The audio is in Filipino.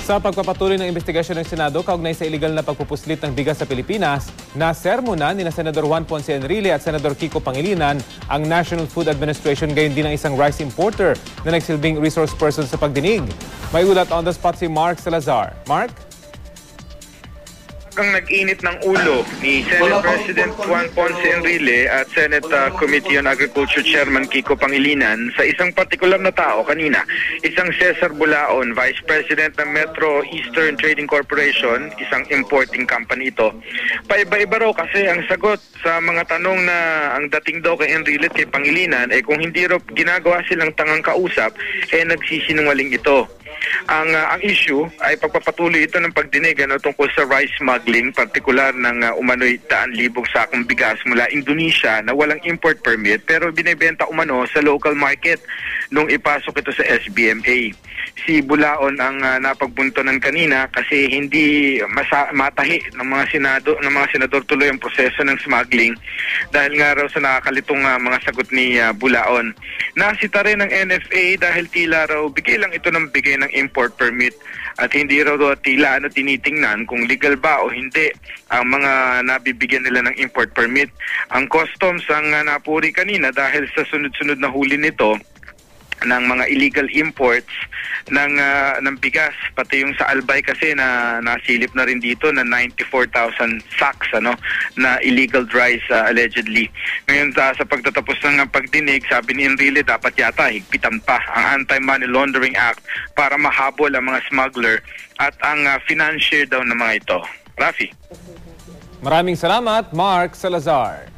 Sa pagpapatuloy ng investigasyon ng Senado kaugnay sa iligal na pagpupuslit ng bigas sa Pilipinas, nasermonan ni Senador Juan Ponce Enrile at Senador Kiko Pangilinan ang National Food Administration, gayon din ang isang rice importer na nagsilbing resource person sa pagdinig. May ulat on the spot si Mark Salazar. Mark? Ang nag-init ng ulo ni Senate President Juan Ponce Enrile at Senate Committee on Agriculture Chairman Kiko Pangilinan sa isang partikular na tao kanina, isang Cesar Bulaon, Vice President ng Metro Eastern Trading Corporation, isang importing company ito. Paiba-iba raw kasi ang sagot sa mga tanong na ang dating daw kay Enrile at kay Pangilinan kung hindi raw ginagawa silang tangang kausap, nagsisinungaling ito. Ang issue ay pagpapatuloy ito ng pagdinig tungkol sa rice smuggling, partikular ng umano'y 100,000 sakong bigas mula Indonesia na walang import permit pero binibenta umano sa local market nung ipasok ito sa SBMA. Si Bulaon ang napagbuntonan kanina kasi hindi matahi ng mga senador tuloy ang proseso ng smuggling dahil nga raw sa nakakalitong mga sagot ni Bulaon. Nasita rin ng NFA dahil tila raw bigay lang ito ng bigay ng import permit at hindi raw tila tinitingnan kung legal ba o hindi ang mga nabibigyan nila ng import permit. Ang customs ang napuri kanina dahil sa sunod-sunod na huli nito ng mga illegal imports ng bigas, pati yung sa Albay kasi na nasilip na rin dito na 94,000 sacks na illegal rice allegedly. Ngayon sa pagtatapos ng pagdinig, sabi ni Enrile dapat yata higpitan pa ang Anti-Money Laundering Act para mahabol ang mga smuggler at ang financier daw ng mga ito. Rafi. Maraming salamat, Mark Salazar.